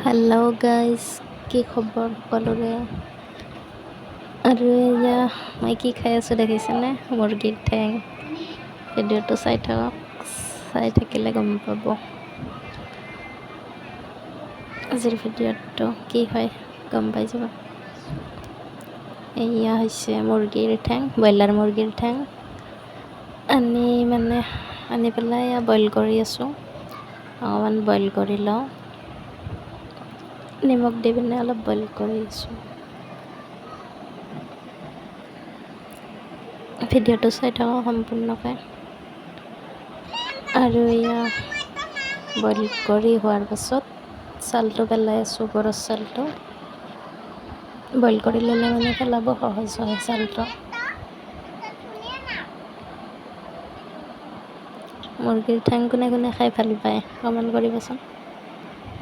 Hello' guys, কি খবৰ সকলোৰে? আৰু এয়া মই কি খাই আছোঁ দেখিছেনে? মুৰ্গীৰ ঠেং। ভিডিঅ'টো চাই থাকক, চাই থাকিলে গম পাব আজিৰ ভিডিঅ'টো কি হয়, গম পাই যাব। এয়া হৈছে মুৰ্গীৰ ঠেং, ব্ৰইলাৰ মুৰ্গীৰ ঠেং। আনি পেলাই বইল কৰি আছোঁ। অকণমান বইল কৰি লওঁ, নিমখ দি পিনে অলপ বইল কৰি আছোঁ। ভিডিঅ'টো চাই থাকক সম্পূৰ্ণকৈ। আৰু এয়া বইল কৰি হোৱাৰ পাছত ছালটো পেলাই আছোঁ, ওপৰৰ ছালটো। বইল কৰি ল'লে মানে পেলাব সহজ হয় ছালটো। মুৰ্গীৰ ঠেং কোনে কোনে খাই ভাল পায় কমেণ্ট কৰিবচোন।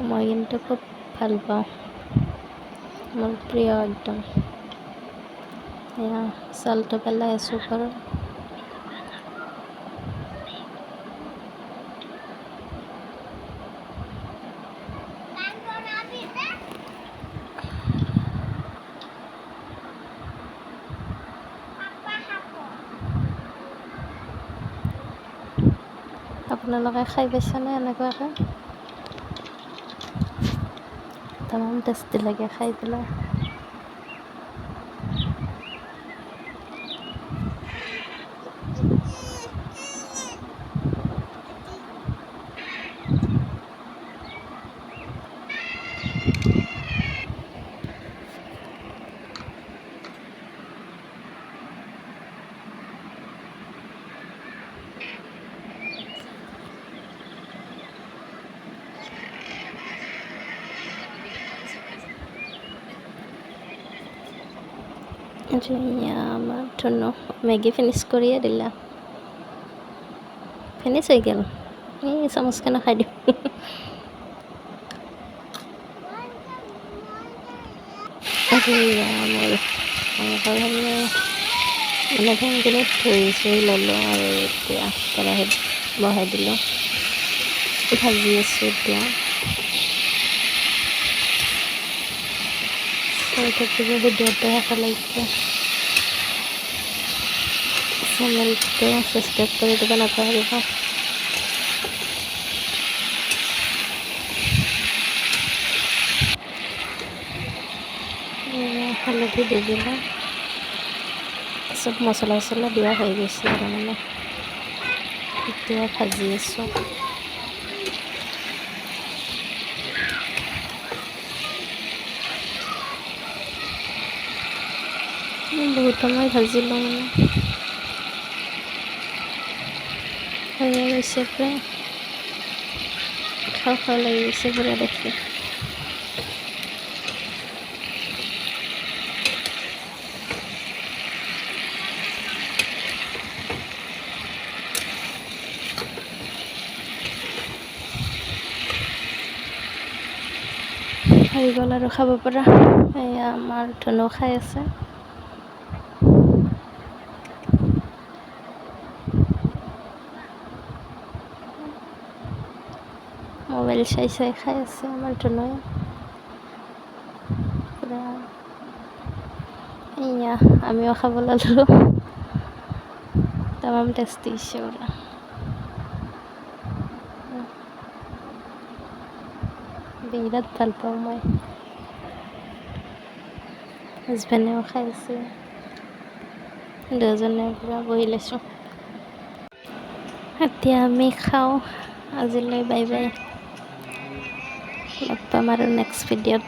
মই কিন্তু খুব ভাল পাওঁ, মোৰ প্ৰিয় একদম। এয়া ছালটো পেলাই আছোঁ ওপৰত। আপোনালোকে খাই পাইছেনে এনেকুৱাকৈ? তামাম টেষ্টি লাগে খাই পেলাই। আমাৰ ধুনু মেগী ফিনিছ কৰিয়ে দিলা। ফিনিছ হৈ গ'ল, এই চামুচখনে খাই দিম। আৰু মোৰ ঠেংখিনি ধুই চুই ল'লোঁ আৰু এতিয়া কেৰাহীত বহাই দিলোঁ। ভাজি আছোঁ এতিয়া। চাই থাকিব ভিডিঅ'টো শেষলৈকে। চেনেলটো ছাবস্ক্ৰাইব কৰি দিব নাপাহৰিব। হালধি দি দিলোঁ, চব মছলা দিয়া হৈ গৈছে আৰু মানে এতিয়া ভাজি আছোঁ। বহুত সময় ভাজিলোঁ মানে হৈয়ে গৈছে প্ৰায়। খাওঁ খাওঁ লাগি গৈছে পুৰা দেখি। হৈ গ'ল আৰু খাব পৰা। এয়া আমাৰ ধুনু খাই আছে। মোবাইল চাই চাই খাই আছে আমাৰ ধুনুৱে। এয়া আমিও খাব ল'লোঁ। তামাম টেষ্টি হৈছে পুৰা। বিৰাট ভাল পাওঁ মই। হাজবেণ্ডেও খাই আছে, দুয়োজনে পুৰা বহি লৈছোঁ। এতিয়া আমি খাওঁ। আজিলৈ বাই বাই, লগ পাম আৰু নেক্সট ভিডিঅ'ত।